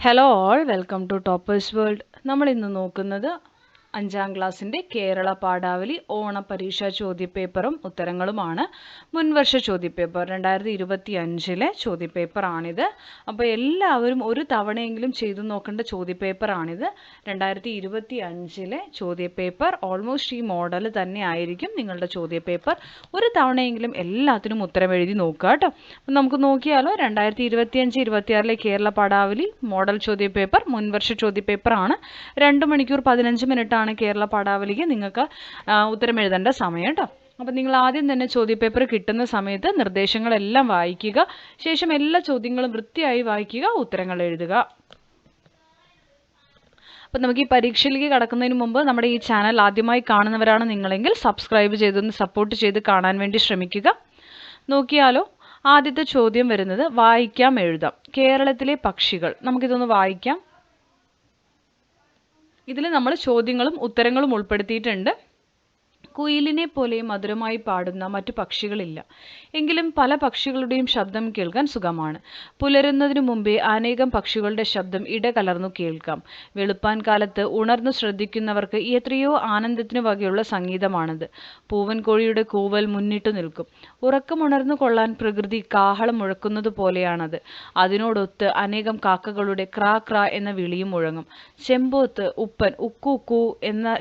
Hello all, welcome to toppers world. നമ്മൾ ഇന്ന് നോക്കുന്നത് 5ാം ക്ലാസ്സിൻ്റെ കേരള പാഠാവലി ഓണപരീക്ഷാ ചോദ്യപേപ്പറും ഉത്തരങ്ങളുമാണ്. മുൻവർഷ ചോദ്യപേപ്പർ 2025 ചോദ്യപേപ്പറാണിത്. അപ്പോൾ എല്ലാവരും ഒരു തവണയെങ്കിലും ചെയ്തു നോക്കേണ്ട ചോദ്യപേപ്പറാണിത്. 2025 ചോദ്യപേപ്പർ ഓൾമോസ്റ്റ് ഈ മോഡൽ തന്നെ ആയിരിക്കും നിങ്ങളുടെ ചോദ്യപേപ്പർ. ഒരു തവണയെങ്കിലും എല്ലാത്തിനും ഉത്തരം എഴുതി നോക്കുക കേട്ടോ. അപ്പം നമുക്ക് നോക്കിയാലോ. 2025-26 കേരള പാഠാവലി മോഡൽ ചോദ്യപേപ്പർ മുൻവർഷ ചോദ്യപേപ്പറാണ്. 2 മണിക്കൂർ 15 മിനിറ്റാണ് കേരള പാഠാവലിക്ക് നിങ്ങൾക്ക് ഉത്തരം എഴുതേണ്ട സമയം കേട്ടോ. അപ്പം നിങ്ങൾ ആദ്യം തന്നെ ചോദ്യപേപ്പർ കിട്ടുന്ന സമയത്ത് നിർദ്ദേശങ്ങളെല്ലാം വായിക്കുക. ശേഷം എല്ലാ ചോദ്യങ്ങളും വൃത്തിയായി വായിക്കുക, ഉത്തരങ്ങൾ എഴുതുക. അപ്പം നമുക്ക് ഈ പരീക്ഷയിലേക്ക് കടക്കുന്നതിന് മുമ്പ് നമ്മുടെ ഈ ചാനൽ ആദ്യമായി കാണുന്നവരാണ് നിങ്ങളെങ്കിൽ സബ്സ്ക്രൈബ് ചെയ്തൊന്ന് സപ്പോർട്ട് ചെയ്ത് കാണാൻ വേണ്ടി ശ്രമിക്കുക. നോക്കിയാലോ. ആദ്യത്തെ ചോദ്യം വരുന്നത് വായിക്കാം എഴുതാം. കേരളത്തിലെ പക്ഷികൾ. നമുക്കിതൊന്ന് വായിക്കാം. ഇതിൽ നമ്മൾ ചോദ്യങ്ങളും ഉത്തരങ്ങളും ഉൾപ്പെടുത്തിയിട്ടുണ്ട്. കുയിലിനെ പോലെ മധുരമായി പാടുന്ന മറ്റു പക്ഷികളില്ല. എങ്കിലും പല പക്ഷികളുടെയും ശബ്ദം കേൾക്കാൻ സുഖമാണ്. പുലരുന്നതിനു മുമ്പേ അനേകം പക്ഷികളുടെ ശബ്ദം ഇടകലർന്നു കേൾക്കാം. വെളുപ്പാൻ കാലത്ത് ഉണർന്നു ശ്രദ്ധിക്കുന്നവർക്ക് എത്രയോ ആനന്ദത്തിനു വകയുള്ള സംഗീതമാണത്. പൂവൻ കോഴിയുടെ കൂവൽ മുന്നിട്ടു നിൽക്കും. ഉറക്കമുണർന്നു കൊള്ളാൻ പ്രകൃതി കാഹളം മുഴക്കുന്നത് പോലെയാണത്. അതിനോടൊത്ത് അനേകം കാക്കകളുടെ ക്രാ ക്രാ എന്ന വിളിയും മുഴങ്ങും. ചെമ്പോത്ത് ഉപ്പൻ ഉക്കു ഉക്കു എന്ന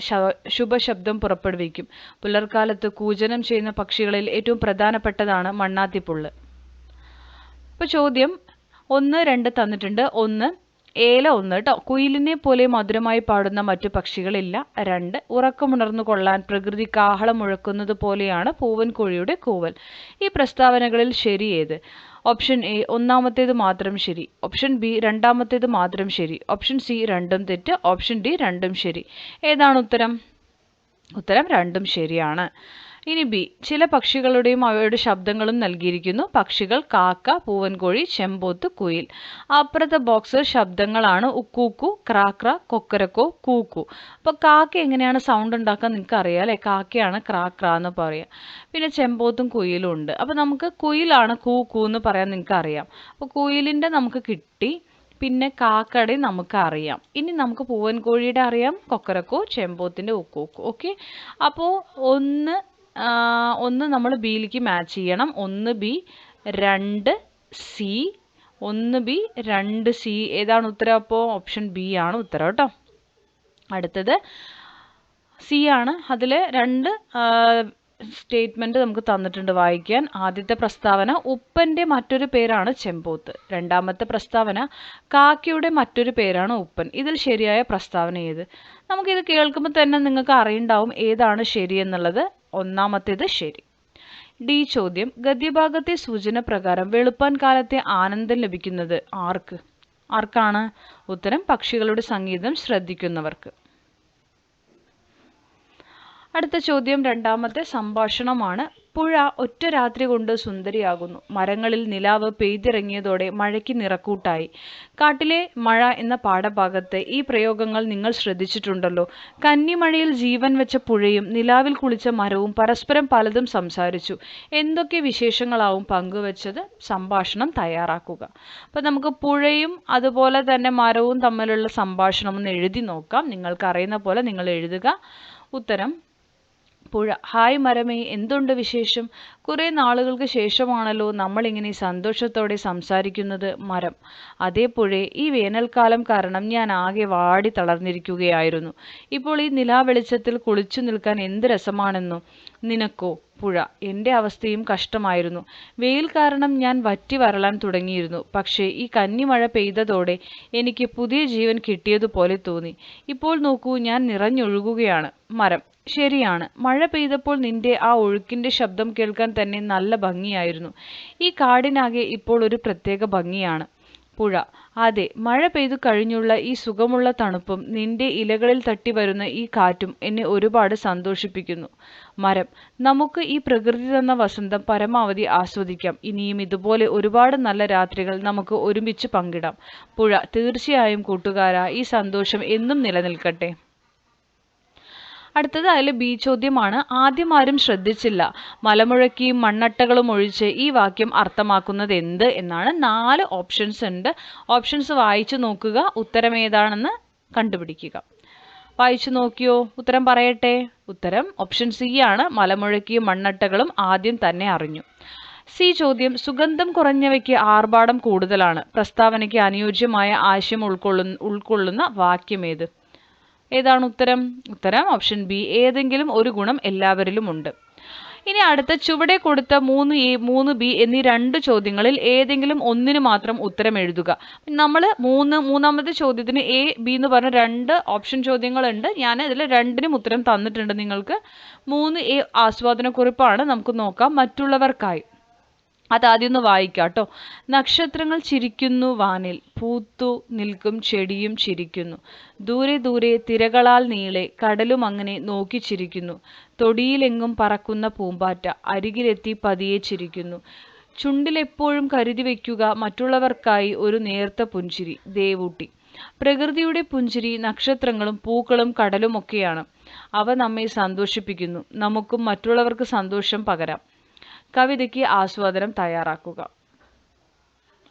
ശുഭശബ്ദം പുറപ്പെടുവിക്കും. പുലർക്കാലത്ത് കൂജനം ചെയ്യുന്ന പക്ഷികളിൽ ഏറ്റവും പ്രധാനപ്പെട്ടതാണ് മണ്ണാത്തിപ്പുള്ള്. ഇപ്പൊ ചോദ്യം 1, 2 തന്നിട്ടുണ്ട്. 1 1 കേട്ടോ. കുയിലിനെ പോലെ മധുരമായി പാടുന്ന മറ്റു പക്ഷികളില്ല. 2 ഉറക്കമുണർന്നു കൊള്ളാൻ പ്രകൃതി കാഹളം മുഴക്കുന്നത് പോലെയാണ് പൂവൻ കോഴിയുടെ കൂവൽ. ഈ പ്രസ്താവനകളിൽ ശരി ഏത്? ഓപ്ഷൻ എ ഒന്നാമത്തേത് മാത്രം ശരി, ഓപ്ഷൻ ബി രണ്ടാമത്തേത് മാത്രം ശരി, ഓപ്ഷൻ സി രണ്ടും തെറ്റ്, ഓപ്ഷൻ ഡി രണ്ടും ശരി. ഏതാണ് ഉത്തരം? ഉത്തരം രണ്ടും ശരിയാണ്. ഇനി ബി. ചില പക്ഷികളുടെയും അവയുടെ ശബ്ദങ്ങളും നൽകിയിരിക്കുന്നു. പക്ഷികൾ കാക്ക, പൂവൻകോഴി, ചെമ്പോത്ത്, കുയിൽ. അപ്പുറത്തെ ബോക്സ് ശബ്ദങ്ങളാണ് ഉക്കൂക്കു, ക്രാക്ര, കൊക്കരക്കോ, കൂക്കു. അപ്പോൾ കാക്ക എങ്ങനെയാണ് സൗണ്ട് ഉണ്ടാക്കാൻ നിങ്ങൾക്ക് അറിയാം അല്ലേ? കാക്കയാണ് ക്രാക്ര എന്ന് പറയുക. പിന്നെ ചെമ്പോത്തും കുയിലും ഉണ്ട്. അപ്പോൾ നമുക്ക് കുയിലാണ് കൂക്കു എന്ന് പറയാൻ നിങ്ങൾക്ക് അറിയാം. അപ്പോൾ കുയിലിൻ്റെ നമുക്ക് കിട്ടി. പിന്നെ കാക്കയുടെ നമുക്ക് അറിയാം. ഇനി നമുക്ക് പൂവൻ കോഴിയുടെ അറിയാം, കൊക്കരക്കോ, ചെമ്പോത്തിൻ്റെ ഉക്കൂക്കു. ഓക്കെ. അപ്പോൾ ഒന്ന് നമ്മൾ ബിയിലേക്ക് മാച്ച് ചെയ്യണം. 1 ബി 2 സി, 1 ബി 2 സി. ഏതാണ് ഉത്തരം? അപ്പോൾ ഓപ്ഷൻ ബി ആണ് ഉത്തരം കേട്ടോ. അടുത്തത് സി ആണ്. അതിൽ 2 സ്റ്റേറ്റ്മെൻറ്റ് നമുക്ക് തന്നിട്ടുണ്ട് വായിക്കാൻ. ആദ്യത്തെ പ്രസ്താവന ഉപ്പൻ്റെ മറ്റൊരു പേരാണ് ചെമ്പോത്ത്. രണ്ടാമത്തെ പ്രസ്താവന കാക്കയുടെ മറ്റൊരു പേരാണ് ഉപ്പൻ. ഇതിൽ ശരിയായ പ്രസ്താവന ഏത്? നമുക്കിത് കേൾക്കുമ്പോൾ തന്നെ നിങ്ങൾക്ക് അറിയുണ്ടാവും ഏതാണ് ശരി എന്നുള്ളത്. ഒന്നാമത്തേത് ശരി. ഡി ചോദ്യം. ഗദ്യഭാഗത്തെ സൂചന പ്രകാരം വെളുപ്പാൻ കാലത്തെ ആനന്ദം ലഭിക്കുന്നത് ആർക്കാണ്? ഉത്തരം പക്ഷികളുടെ സംഗീതം ശ്രദ്ധിക്കുന്നവർക്ക്. അടുത്ത ചോദ്യം രണ്ടാമത്തെ സംഭാഷണമാണ്. പുഴ ഒറ്റ രാത്രി കൊണ്ട് സുന്ദരിയാകുന്നു. മരങ്ങളിൽ നിലാവ് പെയ്തിറങ്ങിയതോടെ മഴയ്ക്ക് നിറക്കൂട്ടായി. കാട്ടിലെ മഴ എന്ന പാഠഭാഗത്തെ ഈ പ്രയോഗങ്ങൾ നിങ്ങൾ ശ്രദ്ധിച്ചിട്ടുണ്ടല്ലോ. കന്നിമഴയിൽ ജീവൻ വെച്ച പുഴയും നിലാവിൽ കുളിച്ച മരവും പരസ്പരം പലതും സംസാരിച്ചു. എന്തൊക്കെ വിശേഷങ്ങളാവും പങ്കുവച്ചത്? സംഭാഷണം തയ്യാറാക്കുക. അപ്പം നമുക്ക് പുഴയും അതുപോലെ തന്നെ മരവും തമ്മിലുള്ള സംഭാഷണം ഒന്ന് എഴുതി നോക്കാം. നിങ്ങൾക്ക് അറിയുന്ന പോലെ നിങ്ങൾ എഴുതുക. ഉത്തരം പുഴ. ഹായ് മരമേ, എന്തുണ്ട് വിശേഷം? കുറേ നാളുകൾക്ക് ശേഷമാണല്ലോ നമ്മളിങ്ങനെ സന്തോഷത്തോടെ സംസാരിക്കുന്നത്. മരം. അതേ പുഴേ, ഈ വേനൽക്കാലം കാരണം ഞാൻ ആകെ വാടി തളർന്നിരിക്കുകയായിരുന്നു. ഇപ്പോൾ ഈ നിലാവെളിച്ചത്തിൽ കുളിച്ചു നിൽക്കാൻ എന്ത് രസമാണെന്നോ. നിനക്കോ? പുഴ. എൻ്റെ അവസ്ഥയും കഷ്ടമായിരുന്നു. വെയിൽ കാരണം ഞാൻ വറ്റി വരളാൻ തുടങ്ങിയിരുന്നു. പക്ഷേ ഈ കന്നിമഴ പെയ്തതോടെ എനിക്ക് പുതിയ ജീവൻ കിട്ടിയതുപോലെ തോന്നി. ഇപ്പോൾ നോക്കൂ, ഞാൻ നിറഞ്ഞൊഴുകുകയാണ്. മരം. ശരിയാണ്, മഴ പെയ്തപ്പോൾ നിന്റെ ആ ഒഴുക്കിൻ്റെ ശബ്ദം കേൾക്കാൻ തന്നെ നല്ല ഭംഗിയായിരുന്നു. ഈ കാടിനാകെ ഇപ്പോൾ ഒരു പ്രത്യേക ഭംഗിയാണ്. പുഴ. അതെ, മഴ പെയ്തു കഴിഞ്ഞുള്ള ഈ സുഖമുള്ള തണുപ്പും നിന്റെ ഇലകളിൽ തട്ടി വരുന്ന ഈ കാറ്റും എന്നെ ഒരുപാട് സന്തോഷിപ്പിക്കുന്നു. മരം. നമുക്ക് ഈ പ്രകൃതി തന്ന വസന്തം പരമാവധി ആസ്വദിക്കാം. ഇനിയും ഇതുപോലെ ഒരുപാട് നല്ല രാത്രികൾ നമുക്ക് ഒരുമിച്ച് പങ്കിടാം. പുഴ. തീർച്ചയായും കൂട്ടുകാരാ, ഈ സന്തോഷം എന്നും നിലനിൽക്കട്ടെ. അടുത്തത് അതിൽ ബി ചോദ്യമാണ്. ആദ്യം ആരും ശ്രദ്ധിച്ചില്ല, മലമുഴക്കിയും മണ്ണട്ടകളും ഒഴിച്ച് ഈ വാക്യം അർത്ഥമാക്കുന്നത് എന്ത് എന്നാണ്. 4 ഓപ്ഷൻസ് ഉണ്ട്. ഓപ്ഷൻസ് വായിച്ചു നോക്കുക, ഉത്തരം ഏതാണെന്ന് കണ്ടുപിടിക്കുക. വായിച്ചു നോക്കിയോ? ഉത്തരം പറയട്ടെ. ഉത്തരം ഓപ്ഷൻ സി ആണ്. മലമുഴക്കിയും മണ്ണട്ടകളും ആദ്യം തന്നെ അറിഞ്ഞു. സി ചോദ്യം. സുഗന്ധം കുറഞ്ഞവയ്ക്ക് ആർഭാടം കൂടുതലാണ്. പ്രസ്താവനയ്ക്ക് അനുയോജ്യമായ ആശയം ഉൾക്കൊള്ളുന്ന വാക്യമേത്? ഏതാണ് ഉത്തരം? ഉത്തരം ഓപ്ഷൻ ബി. ഏതെങ്കിലും ഒരു ഗുണം എല്ലാവരിലും ഉണ്ട്. ഇനി അടുത്ത ചുവടെ കൊടുത്ത 3A 3B എന്നീ 2 ചോദ്യങ്ങളിൽ ഏതെങ്കിലും ഒന്നിന് മാത്രം ഉത്തരം എഴുതുക. നമ്മൾ മൂന്നാമത്തെ ചോദ്യത്തിന് A B എന്ന് പറഞ്ഞ 2 ഓപ്ഷൻ ചോദ്യങ്ങളുണ്ട്. ഞാൻ ഇതിൽ 2നും ഉത്തരം തന്നിട്ടുണ്ട് നിങ്ങൾക്ക്. 3A ആസ്വാദനക്കുറിപ്പാണ്. നമുക്ക് നോക്കാം. മറ്റുള്ളവർക്കായി അതാദ്യം ഒന്ന് വായിക്കാം കേട്ടോ. നക്ഷത്രങ്ങൾ ചിരിക്കുന്നു വാനിൽ, പൂത്തു നിൽക്കും ചെടിയും ചിരിക്കുന്നു, ദൂരെ ദൂരെ തിരകളാൽ നീളെ കടലും അങ്ങനെ നോക്കി ചിരിക്കുന്നു, തൊടിയിലെങ്ങും പറക്കുന്ന പൂമ്പാറ്റ അരികിലെത്തി പതിയെ ചിരിക്കുന്നു, ചുണ്ടിലെപ്പോഴും കരുതി വയ്ക്കുക മറ്റുള്ളവർക്കായി ഒരു നേർത്ത പുഞ്ചിരി. ദേവൂട്ടി. പ്രകൃതിയുടെ പുഞ്ചിരി നക്ഷത്രങ്ങളും പൂക്കളും കടലുമൊക്കെയാണ്. അവ നമ്മെ സന്തോഷിപ്പിക്കുന്നു. നമുക്കും മറ്റുള്ളവർക്ക് സന്തോഷം പകരാം. കവിതയ്ക്ക് ആസ്വാദനം തയ്യാറാക്കുക.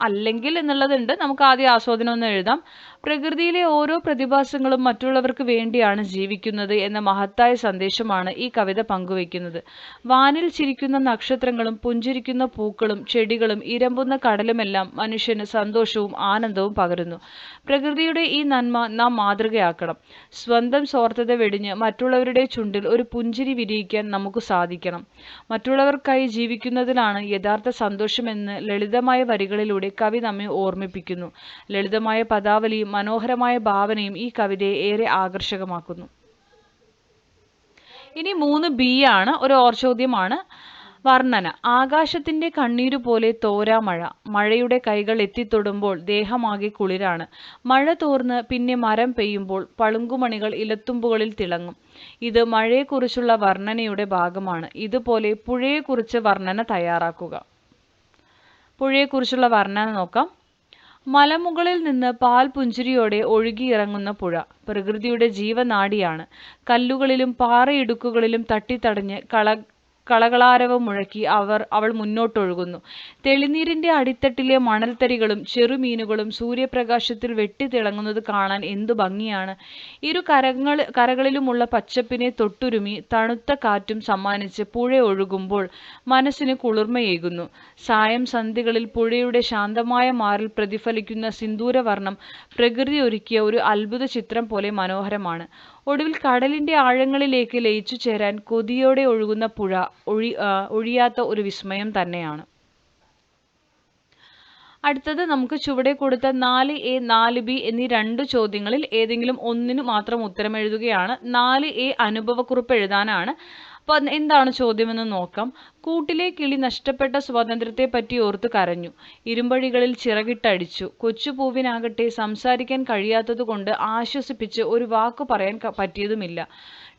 അല്ലെങ്കിൽ എന്നുള്ളതുണ്ട്. നമുക്ക് ആദ്യം ആസ്വാദനം ഒന്ന് എഴുതാം. പ്രകൃതിയിലെ ഓരോ പ്രതിഭാസങ്ങളും മറ്റുള്ളവർക്ക് വേണ്ടിയാണ് ജീവിക്കുന്നത് എന്ന മഹത്തായ സന്ദേശമാണ് ഈ കവിത പങ്കുവയ്ക്കുന്നത്. വാനിൽ ചിരിക്കുന്ന നക്ഷത്രങ്ങളും പുഞ്ചിരിക്കുന്ന പൂക്കളും ചെടികളും ഇരമ്പുന്ന കടലുമെല്ലാം മനുഷ്യന് സന്തോഷവും ആനന്ദവും പകരുന്നു. പ്രകൃതിയുടെ ഈ നന്മ നാം മാതൃകയാക്കണം. സ്വന്തം സ്വാർത്ഥത വെടിഞ്ഞ് മറ്റുള്ളവരുടെ ചുണ്ടിൽ ഒരു പുഞ്ചിരി വിരിയിക്കാൻ നമുക്ക് സാധിക്കണം. മറ്റുള്ളവർക്കായി ജീവിക്കുന്നതിലാണ് യഥാർത്ഥ സന്തോഷമെന്ന് ലളിതമായ വരികളിലൂടെ കവി നമ്മെ ഓർമ്മിപ്പിക്കുന്നു. ലളിതമായ പദാവലിയും മനോഹരമായ ഭാവനയും ഈ കവിതയെ ഏറെ ആകർഷകമാക്കുന്നു. ഇനി 3B ആണ്. ഒരു ചോദ്യമാണ്. വർണ്ണന. ആകാശത്തിന്റെ കണ്ണീരു പോലെ തോരാ മഴ. മഴയുടെ കൈകൾ എത്തിത്തൊടുമ്പോൾ ദേഹമാകെ കുളിരാണ്. മഴ തോർന്ന് പിന്നെ മരം പെയ്യുമ്പോൾ പളുങ്കുമണികൾ ഇലത്തുമ്പുകളിൽ തിളങ്ങും. ഇത് മഴയെക്കുറിച്ചുള്ള വർണ്ണനയുടെ ഭാഗമാണ്. ഇതുപോലെ പുഴയെക്കുറിച്ച് വർണ്ണന തയ്യാറാക്കുക. പുഴയെക്കുറിച്ചുള്ള വർണ്ണന നോക്കാം. മലമുകളിൽ നിന്ന് പാൽ പുഞ്ചിരിയോടെ ഒഴുകിയിറങ്ങുന്ന പുഴ പ്രകൃതിയുടെ ജീവനാഡിയാണ്. കല്ലുകളിലും പാറയിടുക്കുകളിലും തട്ടിത്തടഞ്ഞ് കളകളാരവം മുഴക്കി അവൾ മുന്നോട്ടൊഴുകുന്നു. തെളിനീരിന്റെ അടിത്തട്ടിലെ മണൽത്തരികളും ചെറുമീനുകളും സൂര്യപ്രകാശത്തിൽ വെട്ടിത്തിളങ്ങുന്നത് കാണാൻ എന്തു ഭംഗിയാണ്. ഇരു കരകളിലുമുള്ള പച്ചപ്പിനെ തൊട്ടുരുമി തണുത്ത കാറ്റും സമ്മാനിച്ച് പുഴ ഒഴുകുമ്പോൾ മനസ്സിന് കുളിർമയേകുന്നു. സായം സന്ധ്യകളിൽ പുഴയുടെ ശാന്തമായ മാറിൽ പ്രതിഫലിക്കുന്ന സിന്ദൂരവർണ്ണം പ്രകൃതി ഒരുക്കിയ ഒരു അത്ഭുത ചിത്രം പോലെ മനോഹരമാണ്. ഒടുവിൽ കടലിന്റെ ആഴങ്ങളിലേക്ക് ലയിച്ചു ചേരാൻ കൊതിയോടെ ഒഴുകുന്ന പുഴ ഒഴിയാത്ത ഒരു വിസ്മയം തന്നെയാണ്. അടുത്തത് നമുക്ക് ചുവടെ കൊടുത്ത 4A 4B എന്നീ 2 ചോദ്യങ്ങളിൽ ഏതെങ്കിലും ഒന്നിന് മാത്രം ഉത്തരം എഴുതുകയാണ്. 4A അനുഭവക്കുറിപ്പ് എഴുതാനാണ്. അപ്പോൾ എന്താണ് ചോദ്യമെന്ന് നോക്കാം. കൂട്ടിലെ കിളി നഷ്ടപ്പെട്ട സ്വാതന്ത്ര്യത്തെ പറ്റി ഓർത്ത് കരഞ്ഞു. ഇരുമ്പഴികളിൽ ചിറകിട്ടടിച്ചു. കൊച്ചുപൂവിനാകട്ടെ സംസാരിക്കാൻ കഴിയാത്തതുകൊണ്ട് ആശ്വസിപ്പിച്ച് ഒരു വാക്കു പറയാൻ പറ്റിയതുമില്ല.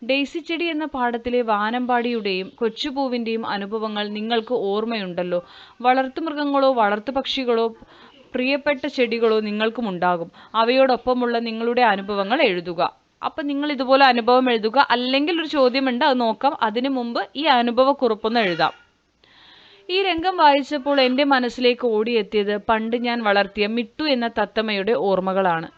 ഡെയ്സി ചെടി എന്ന പാഠത്തിലെ വാനമ്പാടിയുടെയും കൊച്ചുപൂവിൻ്റെയും അനുഭവങ്ങൾ നിങ്ങൾക്ക് ഓർമ്മയുണ്ടല്ലോ. വളർത്തുമൃഗങ്ങളോ വളർത്തുപക്ഷികളോ പ്രിയപ്പെട്ട ചെടികളോ നിങ്ങൾക്കുമുണ്ടാകും. അവയോടൊപ്പമുള്ള നിങ്ങളുടെ അനുഭവങ്ങൾ എഴുതുക. അപ്പം നിങ്ങൾ ഇതുപോലെ അനുഭവം എഴുതുക. അല്ലെങ്കിൽ ഒരു ചോദ്യമുണ്ട്, അത് നോക്കാം. അതിനു മുമ്പ് ഈ അനുഭവക്കുറിപ്പൊന്ന് എഴുതാം. ഈ രംഗം വായിച്ചപ്പോൾ എൻ്റെ മനസ്സിലേക്ക് ഓടിയെത്തിയത് പണ്ട് ഞാൻ വളർത്തിയ മിട്ടു എന്ന തത്തമ്മയുടെ ഓർമ്മകളാണ്.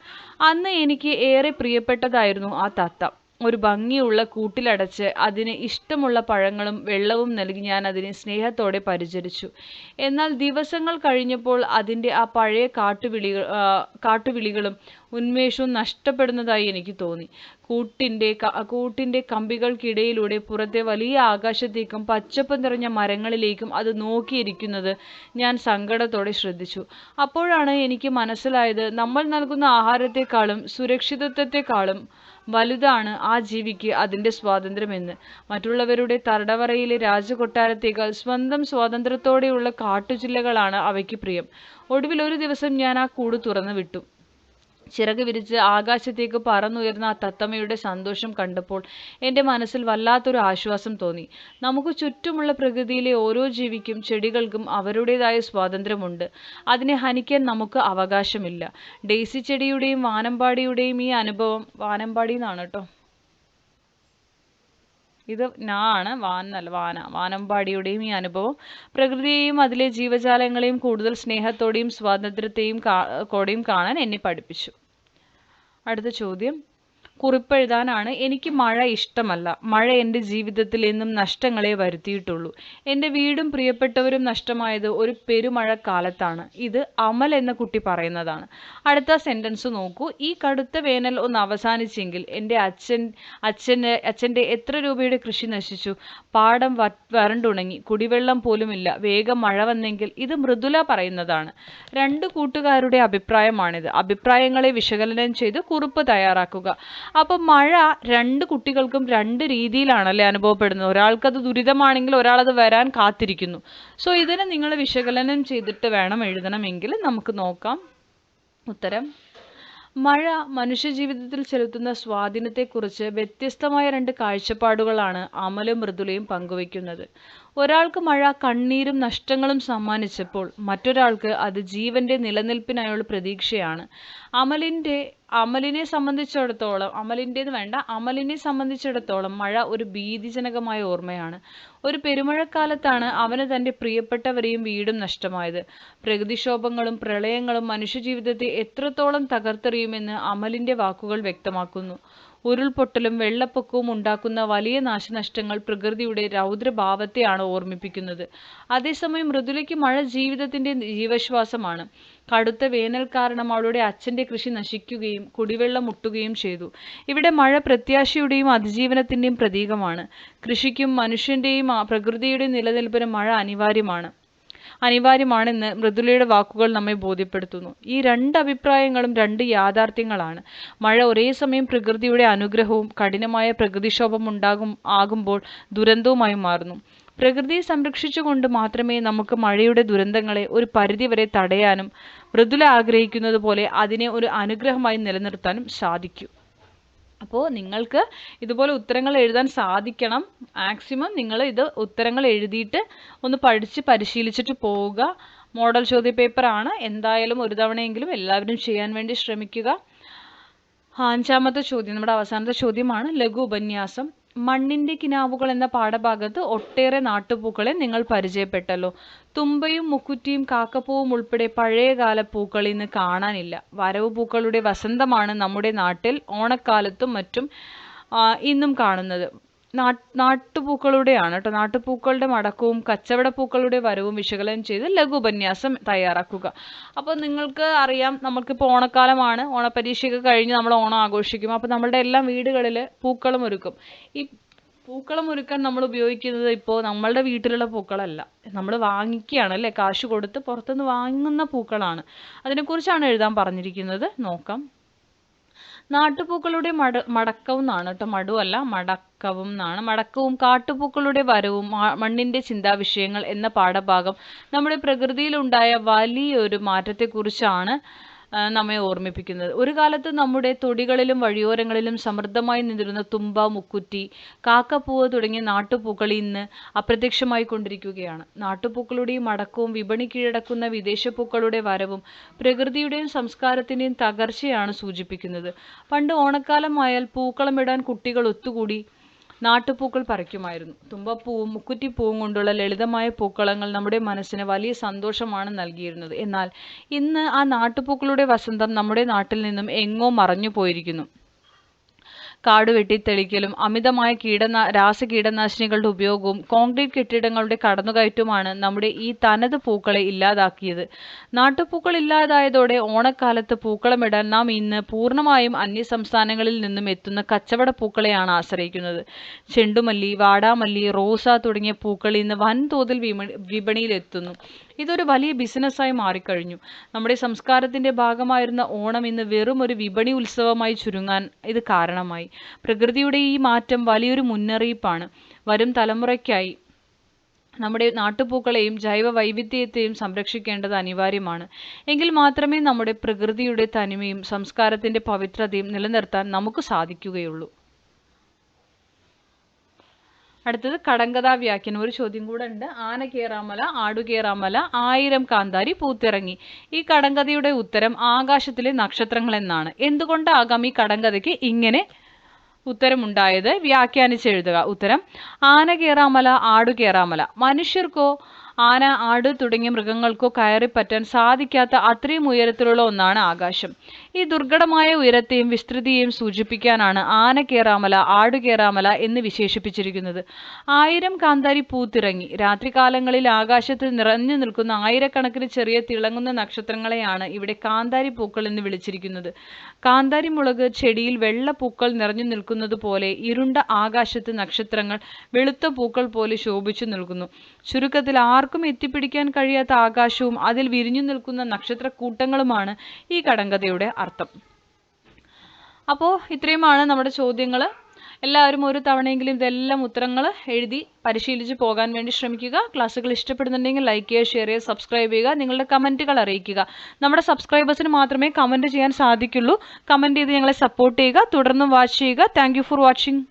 അന്ന് എനിക്ക് ഏറെ പ്രിയപ്പെട്ടതായിരുന്നു ആ തത്ത. ഒരു ഭംഗിയുള്ള കൂട്ടിലടച്ച് അതിന് ഇഷ്ടമുള്ള പഴങ്ങളും വെള്ളവും നൽകി ഞാൻ അതിനെ സ്നേഹത്തോടെ പരിചരിച്ചു. എന്നാൽ ദിവസങ്ങൾ കഴിഞ്ഞപ്പോൾ അതിൻ്റെ ആ പഴയ കാട്ടുവിളികളും ഉന്മേഷവും നഷ്ടപ്പെടുന്നതായി എനിക്ക് തോന്നി. കൂട്ടിൻ്റെ കമ്പികൾക്കിടയിലൂടെ പുറത്തെ വലിയ ആകാശത്തേക്കും പച്ചപ്പ് നിറഞ്ഞ മരങ്ങളിലേക്കും അത് നോക്കിയിരിക്കുന്നത് ഞാൻ സങ്കടത്തോടെ ശ്രദ്ധിച്ചു. അപ്പോഴാണ് എനിക്ക് മനസ്സിലായത്, നമ്മൾ നൽകുന്ന ആഹാരത്തെക്കാളും സുരക്ഷിതത്വത്തെക്കാളും വലുതാണ് ആ ജീവിക്ക് അതിൻ്റെ സ്വാതന്ത്ര്യമെന്ന്. മറ്റുള്ളവരുടെ തടവറയിലെ രാജകൊട്ടാരത്തേക്കാൾ സ്വന്തം സ്വാതന്ത്ര്യത്തോടെയുള്ള കാട്ടുചില്ലകളാണ് അവയ്ക്ക് പ്രിയം. ഒടുവിൽ ഒരു ദിവസം ഞാൻ ആ കൂട് തുറന്നു വിട്ടു. ചിറക് വിരിച്ച് ആകാശത്തേക്ക് പറന്നുയർന്ന ആ തത്തമ്മയുടെ സന്തോഷം കണ്ടപ്പോൾ എൻ്റെ മനസ്സിൽ വല്ലാത്തൊരു ആശ്വാസം തോന്നി. നമുക്ക് ചുറ്റുമുള്ള പ്രകൃതിയിലെ ഓരോ ജീവിക്കും ചെടികൾക്കും അവരുടേതായ സ്വാതന്ത്ര്യമുണ്ട്. അതിനെ ഹനിക്കാൻ നമുക്ക് അവകാശമില്ല. ഡെയ്സി ചെടിയുടെയും വാനമ്പാടിയുടെയും ഈ അനുഭവം, വാനമ്പാടി എന്നാണ് കേട്ടോ, ഇത് ആണ്, വാൻ എന്നല്ല, വാനമ്പാടിയുടെയും ഈ അനുഭവം പ്രകൃതിയെയും അതിലെ ജീവജാലങ്ങളെയും കൂടുതൽ സ്നേഹത്തോടെയും സ്വാതന്ത്ര്യത്തെയും കോടെയും കാണാൻ എന്നെ പഠിപ്പിച്ചു. അടുത്ത ചോദ്യം കുറിപ്പെഴുതാനാണ്. എനിക്ക് മഴ ഇഷ്ടമല്ല. മഴ എൻ്റെ ജീവിതത്തിൽ എന്നും നഷ്ടങ്ങളെ വരുത്തിയിട്ടുള്ളൂ. എൻ്റെ വീടും പ്രിയപ്പെട്ടവരും നഷ്ടമായത് ഒരു പെരുമഴക്കാലത്താണ്. ഇത് അമൽ എന്ന കുട്ടി പറയുന്നതാണ്. അടുത്ത സെൻറ്റൻസ് നോക്കൂ. ഈ കടുത്ത വേനൽ ഒന്ന് അവസാനിച്ചെങ്കിൽ എൻ്റെ അച്ഛൻ്റെ എത്ര രൂപയുടെ കൃഷി നശിച്ചു. പാടം വരണ്ടുണങ്ങി, കുടിവെള്ളം പോലുമില്ല. വേഗം മഴ വന്നെങ്കിൽ. ഇത് മൃദുല പറയുന്നതാണ്. രണ്ട് കൂട്ടുകാരുടെ അഭിപ്രായമാണിത്. അഭിപ്രായങ്ങളെ വിശകലനം ചെയ്ത് കുറിപ്പ് തയ്യാറാക്കുക. അപ്പം മഴ രണ്ട് കുട്ടികൾക്കും രണ്ട് രീതിയിലാണല്ലേ അനുഭവപ്പെടുന്നത്. ഒരാൾക്കത് ദുരിതമാണെങ്കിൽ ഒരാളത് വരാൻ കാത്തിരിക്കുന്നു. സോ ഇതിനെ നിങ്ങൾ വിശകലനം ചെയ്തിട്ട് വേണം എഴുതണമെങ്കിൽ. നമുക്ക് നോക്കാം ഉത്തരം. മഴ മനുഷ്യജീവിതത്തിൽ ചെലുത്തുന്ന സ്വാധീനത്തെക്കുറിച്ച് വ്യത്യസ്തമായ രണ്ട് കാഴ്ചപ്പാടുകളാണ് അമലും മൃദുലയും പങ്കുവയ്ക്കുന്നത്. ഒരാൾക്ക് മഴ കണ്ണീരും നഷ്ടങ്ങളും സമ്മാനിച്ചപ്പോൾ മറ്റൊരാൾക്ക് അത് ജീവന്റെ നിലനിൽപ്പിനായുള്ള പ്രതീക്ഷയാണ്. അമലിനെ സംബന്ധിച്ചിടത്തോളം മഴ ഒരു ഭീതിജനകമായ ഓർമ്മയാണ്. ഒരു പെരുമഴക്കാലത്താണ് അവന് തൻ്റെ പ്രിയപ്പെട്ടവരെയും വീടും നഷ്ടമായത്. പ്രകൃതിക്ഷോഭങ്ങളും പ്രളയങ്ങളും മനുഷ്യജീവിതത്തെ എത്രത്തോളം തകർത്തെറിയുമെന്ന് അമലിൻ്റെ വാക്കുകൾ വ്യക്തമാക്കുന്നു. ഉരുൾപൊട്ടലും വെള്ളപ്പൊക്കവും ഉണ്ടാക്കുന്ന വലിയ നാശനഷ്ടങ്ങൾ പ്രകൃതിയുടെ രൗദ്രഭാവത്തെയാണ് ഓർമ്മിപ്പിക്കുന്നത്. അതേസമയം മൃദുലയ്ക്ക് മഴ ജീവിതത്തിൻ്റെ ജീവശ്വാസമാണ്. കടുത്ത വേനൽ കാരണം അവളുടെ അച്ഛൻ്റെ കൃഷി നശിക്കുകയും കുടിവെള്ളം മുട്ടുകയും ചെയ്തു. ഇവിടെ മഴ പ്രത്യാശയുടെയും അതിജീവനത്തിൻ്റെയും പ്രതീകമാണ്. കൃഷിക്കും മനുഷ്യൻ്റെയും പ്രകൃതിയുടെയും നിലനിൽപ്പിന് മഴ അനിവാര്യമാണെന്ന് മൃദുലയുടെ വാക്കുകൾ നമ്മെ ബോധ്യപ്പെടുത്തുന്നു. ഈ രണ്ട് അഭിപ്രായങ്ങളും രണ്ട് യാഥാർത്ഥ്യങ്ങളാണ്. മഴ ഒരേ സമയം പ്രകൃതിയുടെ അനുഗ്രഹവും കഠിനമായ പ്രകൃതിക്ഷോഭം ആകുമ്പോൾ ദുരന്തവുമായി മാറുന്നു. പ്രകൃതിയെ സംരക്ഷിച്ചുകൊണ്ട് മാത്രമേ നമുക്ക് മഴയുടെ ദുരന്തങ്ങളെ ഒരു പരിധിവരെ തടയാനും മൃദുല ആഗ്രഹിക്കുന്നത് പോലെ അതിനെ ഒരു അനുഗ്രഹമായി നിലനിർത്താനും സാധിക്കൂ. അപ്പോൾ നിങ്ങൾക്ക് ഇതുപോലെ ഉത്തരങ്ങൾ എഴുതാൻ സാധിക്കണം. മാക്സിമം നിങ്ങൾ ഇത് ഉത്തരങ്ങൾ എഴുതിയിട്ട് ഒന്ന് പഠിച്ച് പരിശീലിച്ചിട്ട് പോവുക. മോഡൽ ചോദ്യ പേപ്പറാണ്. എന്തായാലും ഒരു തവണയെങ്കിലും എല്ലാവരും ചെയ്യാൻ വേണ്ടി ശ്രമിക്കുക. 5ാമത്തെ ചോദ്യം, നമ്മുടെ അവസാനത്തെ ചോദ്യമാണ്. ലഘു ഉപന്യാസം. മണ്ണിൻ്റെ കിനാവുകൾ എന്ന പാഠഭാഗത്ത് ഒട്ടേറെ നാട്ടുപൂക്കളെ നിങ്ങൾ പരിചയപ്പെട്ടല്ലോ. തുമ്പയും മുക്കുറ്റിയും കാക്കപ്പൂവും ഉൾപ്പെടെ പഴയകാല പൂക്കൾ ഇന്ന് കാണാനില്ല. വരവ് പൂക്കളുടെ വസന്തമാണ് നമ്മുടെ നാട്ടിൽ ഓണക്കാലത്തും മറ്റും ഇന്നും കാണുന്നത്. നാട്ടുപൂക്കളുടെയാണ് കേട്ടോ. നാട്ടുപൂക്കളുടെ മടക്കവും കച്ചവടപ്പൂക്കളുടെ വരവും വിശകലനം ചെയ്ത് ലഘു ഉപന്യാസം തയ്യാറാക്കുക. അപ്പോൾ നിങ്ങൾക്ക് അറിയാം, നമുക്കിപ്പോൾ ഓണക്കാലമാണ്. ഓണപരീക്ഷയൊക്കെ കഴിഞ്ഞ് നമ്മൾ ഓണം ആഘോഷിക്കും. അപ്പോൾ നമ്മളുടെ എല്ലാം വീടുകളിൽ പൂക്കളം ഒരുക്കും. ഈ പൂക്കളം ഒരുക്കാൻ നമ്മൾ ഉപയോഗിക്കുന്നത് ഇപ്പോൾ നമ്മളുടെ വീട്ടിലുള്ള പൂക്കളല്ല, നമ്മൾ വാങ്ങിക്കുകയാണ് അല്ലേ, കാശ് കൊടുത്ത് പുറത്തുനിന്ന് വാങ്ങുന്ന പൂക്കളാണ്. അതിനെക്കുറിച്ചാണ് എഴുതാൻ പറഞ്ഞിരിക്കുന്നത്. നോക്കാം. നാട്ടുപൂക്കളുടെ മടക്കവും എന്നാണ് കേട്ടോ, മടുവല്ല, മടക്കവും എന്നാണ്. മടക്കവും കാട്ടുപൂക്കളുടെ വരവും മണ്ണിൻ്റെ ചിന്താവിഷയങ്ങൾ എന്ന പാഠഭാഗം നമ്മുടെ പ്രകൃതിയിലുണ്ടായ വലിയൊരു മാറ്റത്തെക്കുറിച്ചാണ് നമ്മെ ഓർമ്മിപ്പിക്കുന്നത്. ഒരു കാലത്ത് നമ്മുടെ തൊടികളിലും വഴിയോരങ്ങളിലും സമൃദ്ധമായി നിന്നിരുന്ന തുമ്പ, മുക്കുറ്റി, കാക്കപ്പൂവ് തുടങ്ങിയ നാട്ടുപൂക്കൾ ഇന്ന് അപ്രത്യക്ഷമായി കൊണ്ടിരിക്കുകയാണ്. നാട്ടുപൂക്കളുടെയും മടക്കവും വിപണി കീഴടക്കുന്ന വിദേശപ്പൂക്കളുടെ വരവും പ്രകൃതിയുടെയും സംസ്കാരത്തിൻ്റെയും തകർച്ചയാണ് സൂചിപ്പിക്കുന്നത്. പണ്ട് ഓണക്കാലമായാൽ പൂക്കളമിടാൻ കുട്ടികൾ ഒത്തുകൂടി നാട്ടുപൂക്കൾ പറിക്കുമായിരുന്നു. തുമ്പപ്പൂവും മുക്കുറ്റിപ്പൂവും കൊണ്ടുള്ള ലളിതമായ പൂക്കളങ്ങൾ നമ്മുടെ മനസ്സിന് വലിയ സന്തോഷമാണ് നൽകിയിരുന്നത്. എന്നാൽ ഇന്ന് ആ നാട്ടുപൂക്കളുടെ വസന്തം നമ്മുടെ നാട്ടിൽ നിന്നും എങ്ങോ മറഞ്ഞു പോയിരിക്കുന്നു. കാട് വെട്ടിത്തെളിക്കലും അമിതമായ രാസകീടനാശിനികളുടെ ഉപയോഗവും കോൺക്രീറ്റ് കെട്ടിടങ്ങളുടെ കടന്നുകയറ്റവുമാണ് നമ്മുടെ ഈ തനത് പൂക്കളെ ഇല്ലാതാക്കിയത്. നാട്ടുപൂക്കൾ ഇല്ലാതായതോടെ ഓണക്കാലത്ത് പൂക്കളമിടാൻ നാം ഇന്ന് പൂർണ്ണമായും അന്യസംസ്ഥാനങ്ങളിൽ നിന്നും എത്തുന്ന കച്ചവട പൂക്കളെയാണ് ആശ്രയിക്കുന്നത്. ചെണ്ടുമല്ലി, വാടാമല്ലി, റോസ തുടങ്ങിയ പൂക്കൾ ഇന്ന് വൻതോതിൽ വിപണിയിലെത്തുന്നു. ഇതൊരു വലിയ ബിസിനസ്സായി മാറിക്കഴിഞ്ഞു. നമ്മുടെ സംസ്കാരത്തിൻ്റെ ഭാഗമായിരുന്ന ഓണം ഇന്ന് വെറും ഒരു വിപണി ഉത്സവമായി ചുരുങ്ങാൻ ഇത് കാരണമായി. പ്രകൃതിയുടെ ഈ മാറ്റം വലിയൊരു മുന്നറിയിപ്പാണ്. വരും തലമുറയ്ക്കായി നമ്മുടെ നാട്ടുപൂക്കളെയും ജൈവ വൈവിധ്യത്തെയും സംരക്ഷിക്കേണ്ടത് അനിവാര്യമാണ്. എങ്കിൽ മാത്രമേ നമ്മുടെ പ്രകൃതിയുടെ തനിമയും സംസ്കാരത്തിൻ്റെ പവിത്രതയും നിലനിർത്താൻ നമുക്ക് സാധിക്കുകയുള്ളൂ. അടുത്തത് കടങ്കഥാ വ്യാഖ്യാനം. ഒരു ചോദ്യം കൂടെ ഉണ്ട്. ആന കേറാമല, ആടുകേറാമല, 1000 കാന്താരി പൂത്തിറങ്ങി. ഈ കടങ്കഥയുടെ ഉത്തരം ആകാശത്തിലെ നക്ഷത്രങ്ങൾ എന്നാണ്. എന്തുകൊണ്ടാകാം ഈ കടങ്കഥയ്ക്ക് ഇങ്ങനെ ഉത്തരമുണ്ടായത് വ്യാഖ്യാനിച്ചെഴുതുക. ഉത്തരം: ആന കേറാമല, ആടു കേറാമല. മനുഷ്യർക്കോ ആന, ആട് തുടങ്ങിയ മൃഗങ്ങൾക്കോ കയറിപ്പറ്റാൻ സാധിക്കാത്ത അത്രയും ഉയരത്തിലുള്ള ഒന്നാണ് ആകാശം. ഈ ദുർഘടമായ ഉയരത്തെയും വിസ്തൃതിയെയും സൂചിപ്പിക്കാനാണ് ആന കേറാമല, ആടു കേറാമല എന്ന് വിശേഷിപ്പിച്ചിരിക്കുന്നത്. 1000 കാന്താരി പൂത്തിറങ്ങി. രാത്രികാലങ്ങളിൽ ആകാശത്ത് നിറഞ്ഞു നിൽക്കുന്ന ആയിരക്കണക്കിന് ചെറിയ തിളങ്ങുന്ന നക്ഷത്രങ്ങളെയാണ് ഇവിടെ കാന്താരി പൂക്കൾ എന്ന് വിളിച്ചിരിക്കുന്നത്. കാന്താരി മുളക് ചെടിയിൽ വെള്ള പൂക്കൾ നിറഞ്ഞു നിൽക്കുന്നത് പോലെ ഇരുണ്ട ആകാശത്ത് നക്ഷത്രങ്ങൾ വെളുത്ത പൂക്കൾ പോലെ ശോഭിച്ചു നിൽക്കുന്നു. ചുരുക്കത്തിൽ ആർക്കും എത്തിപ്പിടിക്കാൻ കഴിയാത്ത ആകാശവും അതിൽ വിരിഞ്ഞു നിൽക്കുന്ന നക്ഷത്രക്കൂട്ടങ്ങളുമാണ് ഈ കടങ്കഥയുടെ അർത്ഥം. അപ്പോൾ ഇത്രയുമാണ് നമ്മുടെ ചോദ്യങ്ങൾ. എല്ലാവരും ഒരു തവണയെങ്കിലും ഇതെല്ലാം ഉത്തരങ്ങൾ എഴുതി പരിശീലിച്ച് പോകാൻ വേണ്ടി ശ്രമിക്കുക. ക്ലാസ്സുകൾ ഇഷ്ടപ്പെടുന്നുണ്ടെങ്കിൽ ലൈക്ക് ചെയ്യുക, ഷെയർ ചെയ്യുക, സബ്സ്ക്രൈബ് ചെയ്യുക. നിങ്ങളുടെ കമൻറ്റുകൾ അറിയിക്കുക. നമ്മുടെ സബ്സ്ക്രൈബേഴ്സിന് മാത്രമേ കമൻറ്റ് ചെയ്യാൻ സാധിക്കുള്ളൂ. കമൻറ്റ് ചെയ്ത് ഞങ്ങളെ സപ്പോർട്ട് ചെയ്യുക. തുടർന്നും വാച്ച് ചെയ്യുക. Thank you for watching.